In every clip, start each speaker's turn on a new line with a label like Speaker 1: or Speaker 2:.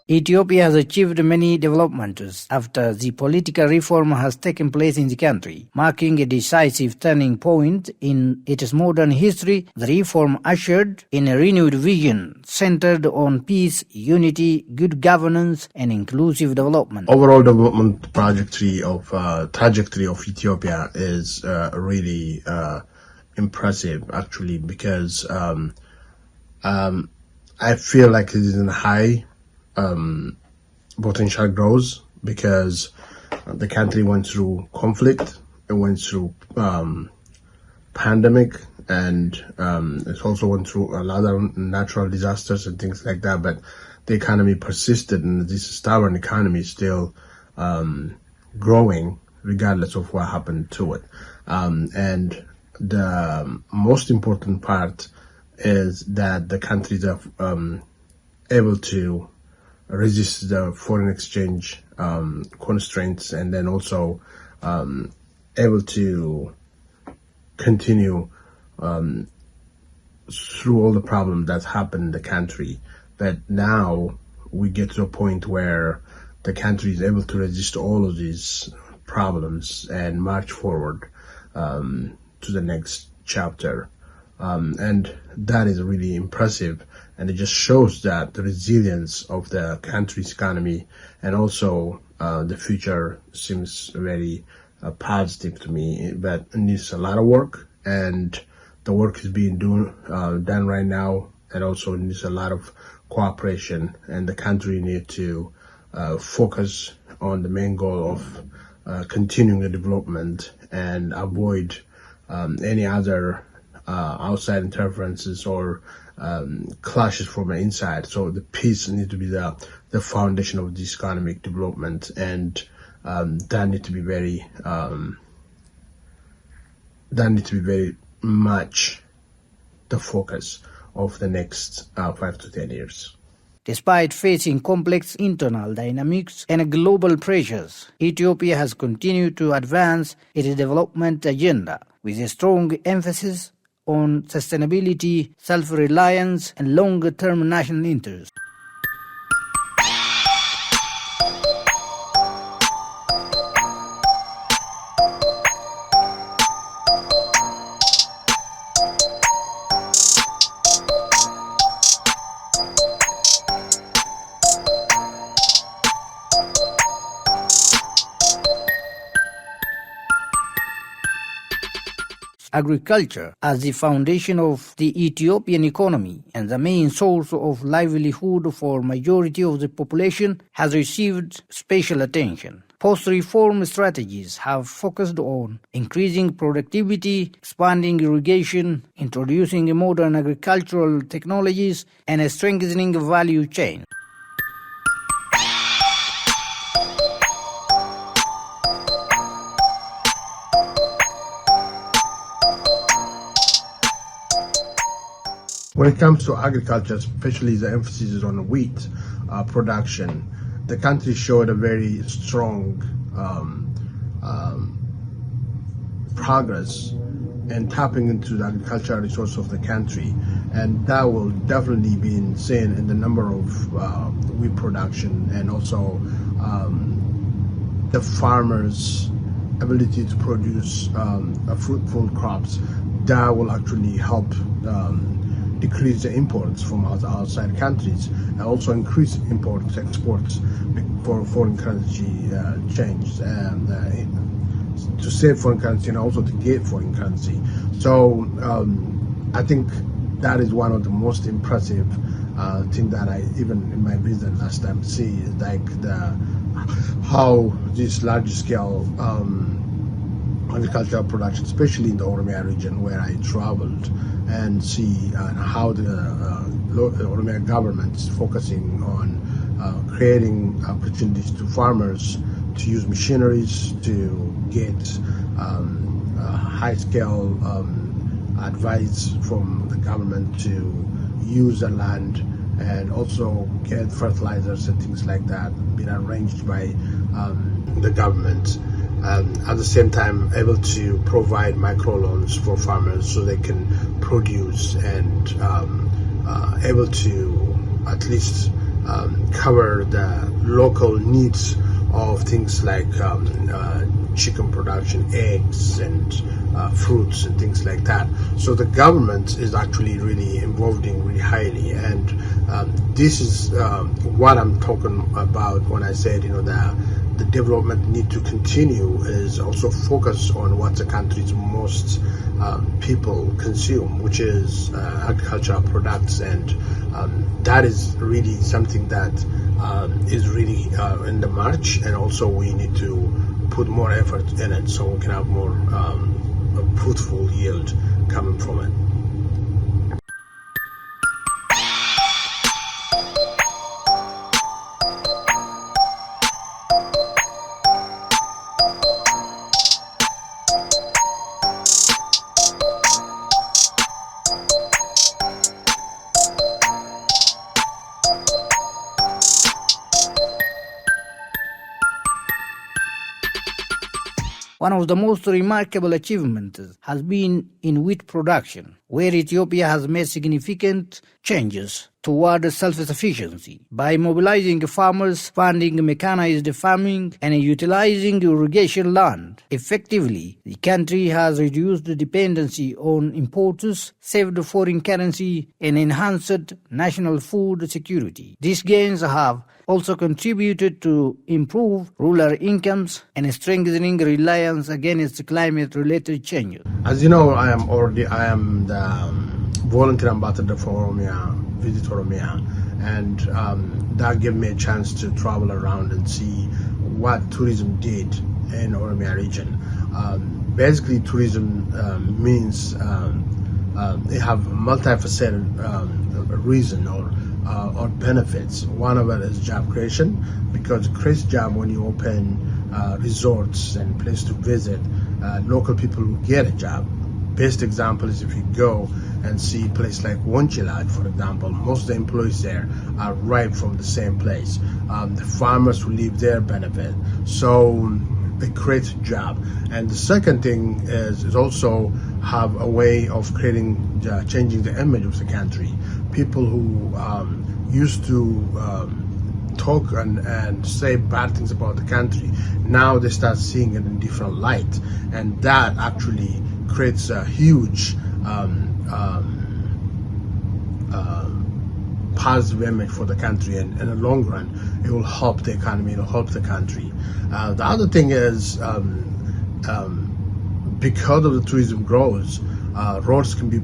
Speaker 1: Ethiopia has achieved many developments after the political reform has taken place in the country, marking a decisive turning point in its modern history. The reform ushered in a renewed vision centered on peace, unity, good governance, and inclusive development.
Speaker 2: Overall development trajectory of Ethiopia is really impressive, actually, because I feel like it is in high potential growth, because the country went through conflict, it went through pandemic, and it also went through a lot of natural disasters and things like that, but the economy persisted, and this stubborn economy is still growing regardless of what happened to it. And the most important part is that the countries are able to resist the foreign exchange constraints, and then also able to continue through all the problems that happened in the country. But now we get to a point where the country is able to resist all of these problems and march forward to the next chapter. And that is really impressive, and it just shows that the resilience of the country's economy, and also the future seems very positive to me, but it needs a lot of work, and the work is being done right now, and also needs a lot of cooperation, and the country needs to focus on the main goal of continuing the development and avoid any other outside interferences or clashes from the inside. So the peace needs to be the foundation of this economic development, and that needs to be very much the focus of the next 5 to 10 years.
Speaker 1: Despite facing complex internal dynamics and global pressures, Ethiopia has continued to advance its development agenda with a strong emphasis on sustainability, self-reliance, and longer-term national interests. Agriculture, as the foundation of the Ethiopian economy and the main source of livelihood for majority of the population, has received special attention. Post-reform strategies have focused on increasing productivity, expanding irrigation, introducing modern agricultural technologies, and strengthening the value chain.
Speaker 2: When it comes to agriculture, especially the emphasis is on wheat production, the country showed a very strong progress in tapping into the agricultural resource of the country, and that will definitely be seen in the number of wheat production, and also the farmers' ability to produce fruitful crops. That will actually help decrease the imports from outside countries, and also increase exports for foreign currency change, and to save foreign currency and also to get foreign currency. So I think that is one of the most impressive thing that I, even in my visit last time, see is like how this large scale agricultural production, especially in the Oromia region where I traveled, and see how the Oromia government is focusing on creating opportunities to farmers to use machineries, to get high-scale advice from the government to use the land, and also get fertilizers and things like that being arranged by the government. At the same time, able to provide microloans for farmers so they can produce, and able to at least cover the local needs of things like chicken production, eggs, and fruits and things like that. So the government is actually really involved in really highly, and this is what I'm talking about when I said, the development need to continue is also focus on what the country's most people consume, which is agricultural products, and that is really something that is really in the march, and also we need to put more effort in it so we can have more fruitful yield coming from it.
Speaker 1: One of the most remarkable achievements has been in wheat production, where Ethiopia has made significant changes toward self-sufficiency by mobilizing farmers, funding mechanized farming, and utilizing irrigation land effectively. The country has reduced the dependency on imports, saved foreign currency, and enhanced national food security. These gains have also contributed to improve rural incomes and strengthening reliance against climate-related changes.
Speaker 2: As you know, I am the volunteer ambassador for Oromia, Visit Oromia, and that gave me a chance to travel around and see what tourism did in Oromia region. Basically, tourism means they have multifaceted reason or benefits. One of it is job creation, because it creates job when you open resorts and place to visit. Local people will get a job. Best example is if you go and see a place like Wonchila, for example, most of the employees there are right from the same place. The farmers who live there benefit. So it creates a job. And the second thing is also have a way of creating, changing the image of the country. People who used to talk and say bad things about the country, now they start seeing it in different light, and that actually creates a huge positive image for the country, and in the long run it will help the economy, it will help the country. The other thing is because of the tourism grows, roads can be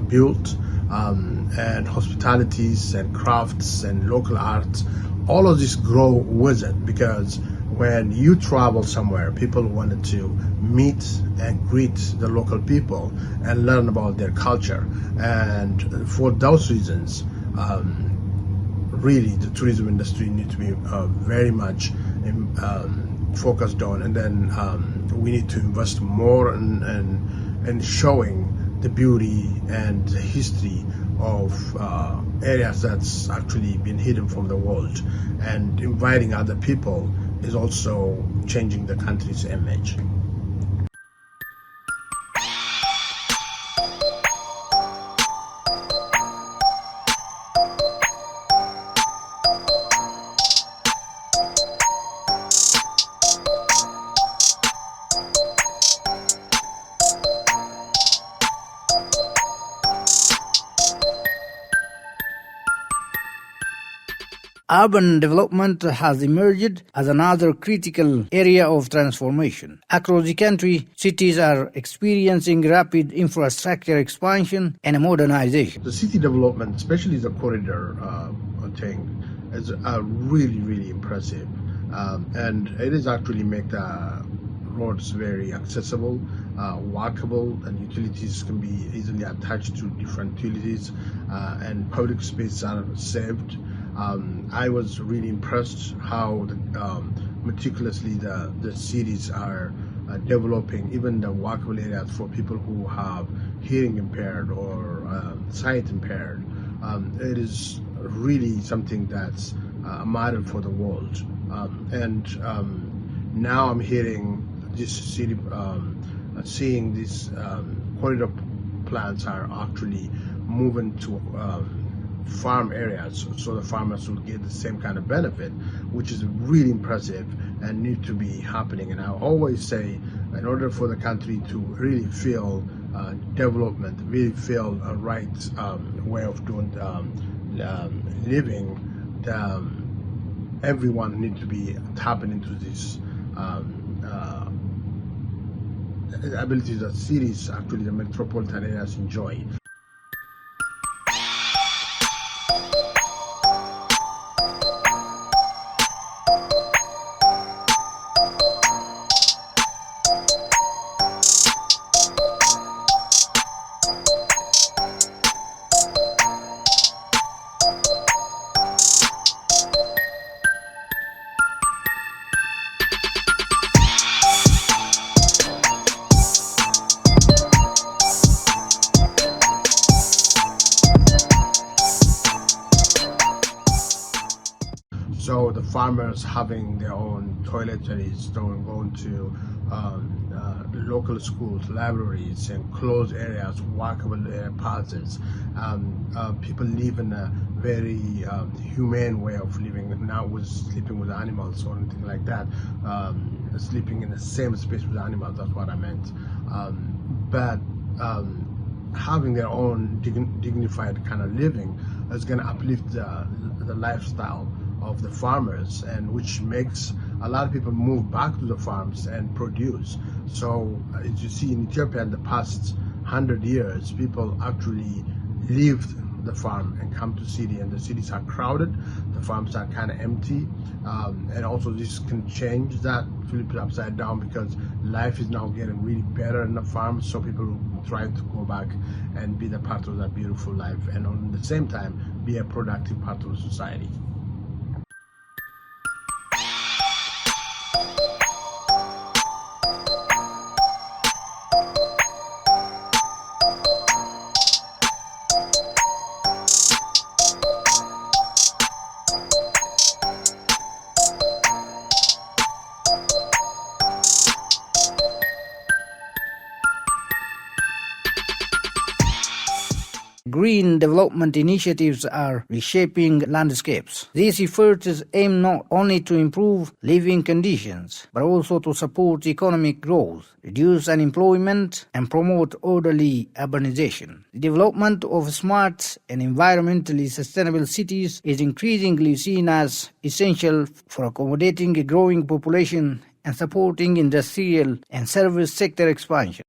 Speaker 2: built, and hospitalities and crafts and local arts, all of this grow with it, because when you travel somewhere, people wanted to meet and greet the local people and learn about their culture. And for those reasons, really the tourism industry needs to be very much focused on, and then we need to invest more in showing the beauty and the history of areas that's actually been hidden from the world, and inviting other people is also changing the country's image.
Speaker 1: Urban development has emerged as another critical area of transformation. Across the country, cities are experiencing rapid infrastructure expansion and modernization.
Speaker 2: The city development, especially the corridor thing, is really, really impressive. And it is actually make the roads very accessible, walkable, and utilities can be easily attached to different utilities, and public spaces are saved. I was really impressed how meticulously the cities are developing even the walkable areas for people who have hearing impaired or sight impaired. It is really something that's a model for the world. And now I'm hearing this city, seeing these corridor plans are actually moving to farm areas, so the farmers will get the same kind of benefit, which is really impressive and need to be happening. And I always say, in order for the country to really feel development, really feel a right way of doing living, everyone needs to be tapping into this abilities that cities, actually the metropolitan areas, enjoy. So the farmers having their own toiletries, going to local schools, libraries, and closed areas, walkable paths. People live in a very humane way of living, not with sleeping with animals or anything like that. Sleeping in the same space with animals, that's what I meant. But having their own dignified kind of living is going to uplift the lifestyle of the farmers, and which makes a lot of people move back to the farms and produce. So as you see in Ethiopia in the past 100 years, people actually left the farm and come to city, and the cities are crowded, the farms are kind of empty, and also this can change that, flip it upside down, because life is now getting really better in the farms, so people try to go back and be the part of that beautiful life, and at the same time be a productive part of the society.
Speaker 1: Green development initiatives are reshaping landscapes. These efforts aim not only to improve living conditions, but also to support economic growth, reduce unemployment, and promote orderly urbanization. The development of smart and environmentally sustainable cities is increasingly seen as essential for accommodating a growing population and supporting industrial and service sector expansion.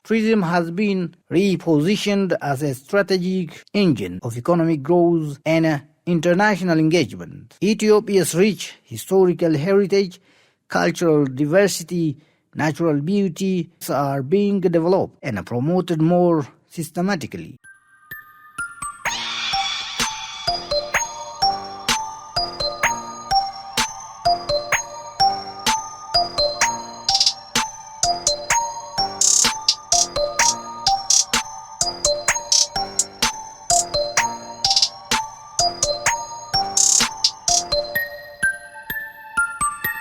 Speaker 1: Tourism has been repositioned as a strategic engine of economic growth and international engagement. Ethiopia's rich historical heritage, cultural diversity, natural beauty are being developed and promoted more systematically.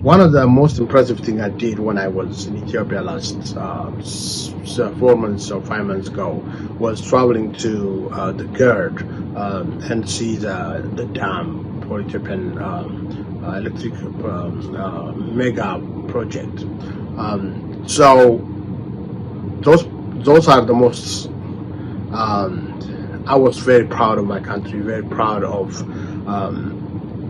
Speaker 2: One of the most impressive things I did when I was in Ethiopia last 4 months or 5 months ago was traveling to the GERD and see the dam for Ethiopian electric mega project. So those are the most. I was very proud of my country, very proud of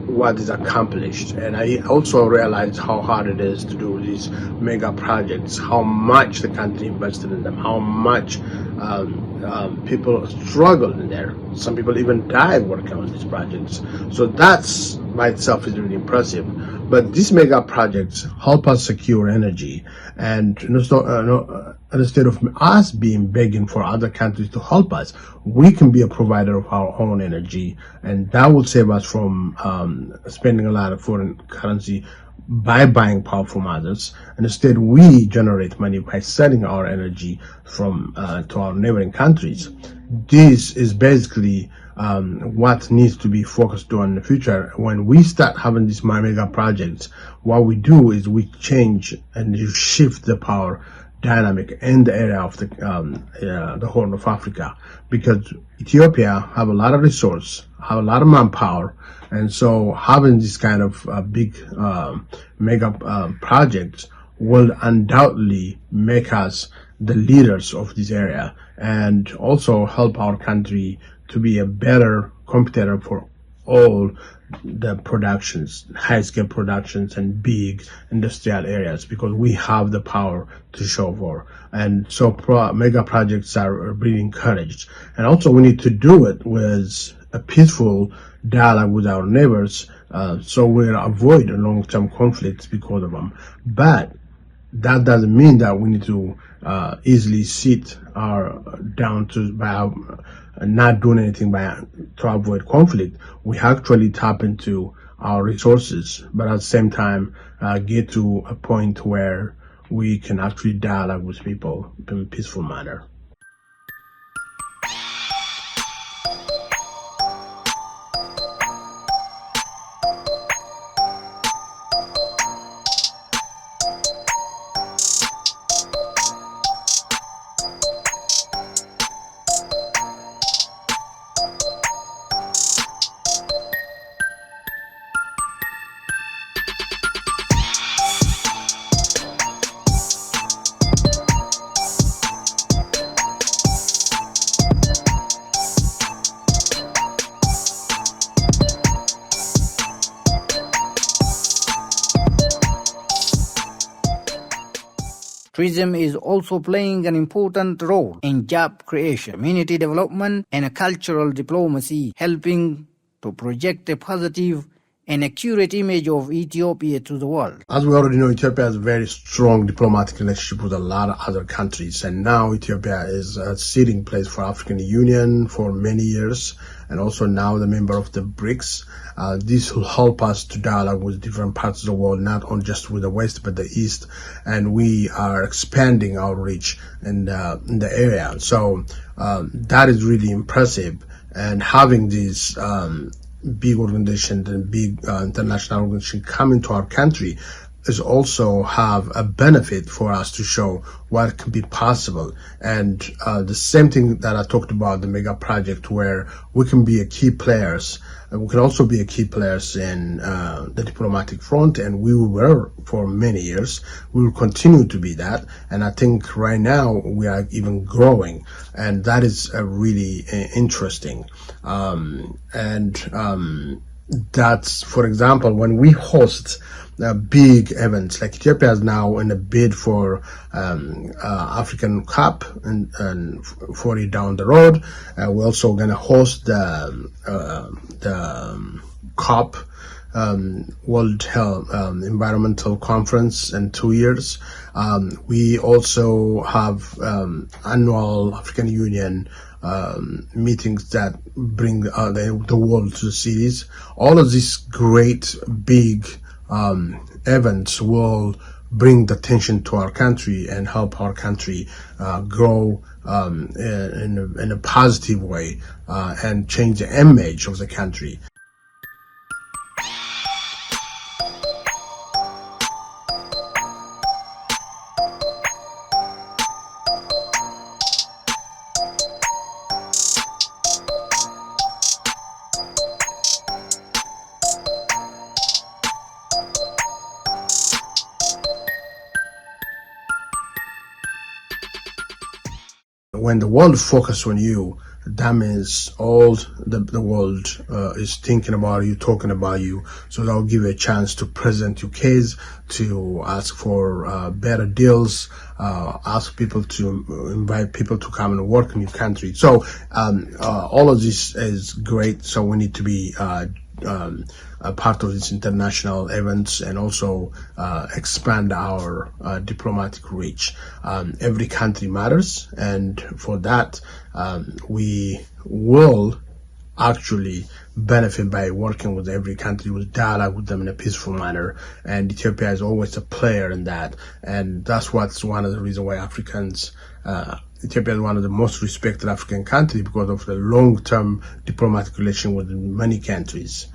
Speaker 2: what is accomplished, and I also realized how hard it is to do these mega projects, how much the country invested in them, how much people struggled in there. Some people even died working on these projects. So that's by itself is really impressive. But these mega projects help us secure energy, and instead of us being begging for other countries to help us, we can be a provider of our own energy, and that will save us from spending a lot of foreign currency by buying power from others, and instead we generate money by selling our energy from to our neighboring countries. This is basically what needs to be focused on in the future. When we start having these mega projects, what we do is we change and you shift the power dynamic in the area of the Horn of Africa, because Ethiopia have a lot of resource, have a lot of manpower, and so having this kind of big mega projects will undoubtedly make us the leaders of this area and also help our country to be a better competitor for all the productions, high-scale productions and big industrial areas, because we have the power to show for. And so mega projects are being encouraged. And also we need to do it with a peaceful dialogue with our neighbors, so we'll avoid long-term conflicts because of them. But that doesn't mean that we need to easily sit down to by not doing anything to avoid conflict. We actually tap into our resources, but at the same time get to a point where we can actually dialogue with people in a peaceful manner.
Speaker 1: Tourism is also playing an important role in job creation, community development, and cultural diplomacy, helping to project a positive and accurate image of Ethiopia to the world.
Speaker 2: As we already know, Ethiopia has a very strong diplomatic relationship with a lot of other countries, and now Ethiopia is a sitting place for African Union for many years, and also now the member of the BRICS. This will help us to dialogue with different parts of the world, not only just with the West but the East, and we are expanding our reach in the area. So that is really impressive, and having these big organizations and big international organizations come into our country is also have a benefit for us to show what can be possible. And the same thing that I talked about, the mega project, where we can be a key players. We can also be a key players in the diplomatic front, and we were for many years. We will continue to be that, and I think right now we are even growing, and that is really interesting. That's, for example, when we host big events, like Ethiopia is now in a bid for African Cup and 40 down the road. We're also going to host the COP, World Health Environmental Conference in 2 years. We also have annual African Union meetings that bring the world to the cities. All of these great big events will bring the attention to our country and help our country grow in a positive way and change the image of the country. When the world focuses on you, that means all the world is thinking about you, talking about you. So that will give you a chance to present your case, to ask for better deals, ask people to invite people to come and work in your country. So all of this is great. So we need to be a part of these international events and also expand our diplomatic reach. Every country matters, and for that we will actually benefit by working with every country, with dialogue with them in a peaceful manner. And Ethiopia is always a player in that. And that's what's one of the reasons why Ethiopia is one of the most respected African countries because of the long-term diplomatic relation with many countries.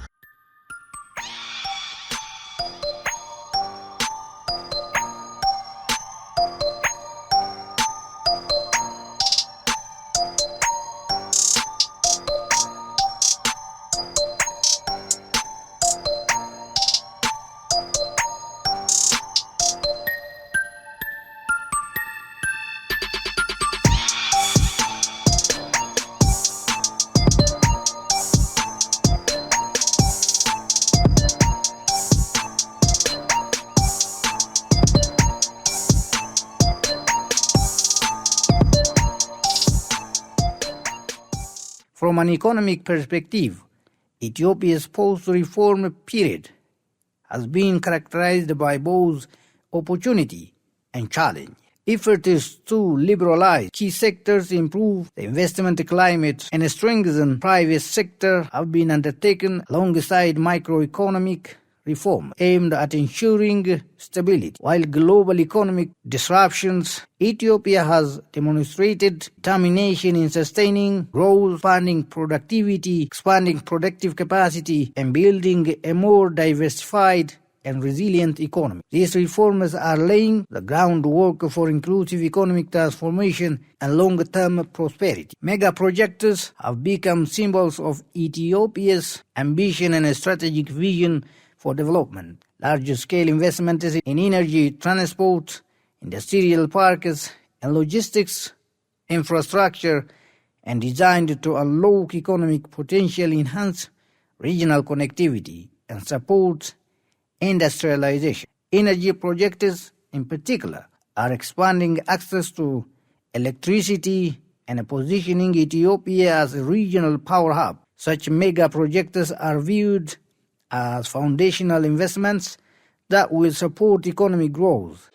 Speaker 1: From an economic perspective, Ethiopia's post-reform period has been characterized by both opportunity and challenge. Efforts to liberalize key sectors, improve the investment climate, and strengthen private sector have been undertaken alongside microeconomic reform aimed at ensuring stability. While global economic disruptions, Ethiopia has demonstrated determination in sustaining growth, expanding productivity, expanding productive capacity, and building a more diversified and resilient economy. These reforms are laying the groundwork for inclusive economic transformation and long-term prosperity. Mega projects have become symbols of Ethiopia's ambition and strategic vision for development. Large-scale investments in energy, transport, industrial parks, and logistics infrastructure and designed to unlock economic potential, enhance regional connectivity, and support industrialization. Energy projects, in particular, are expanding access to electricity and positioning Ethiopia as a regional power hub. Such mega projects are viewed as foundational investments that will support economic growth.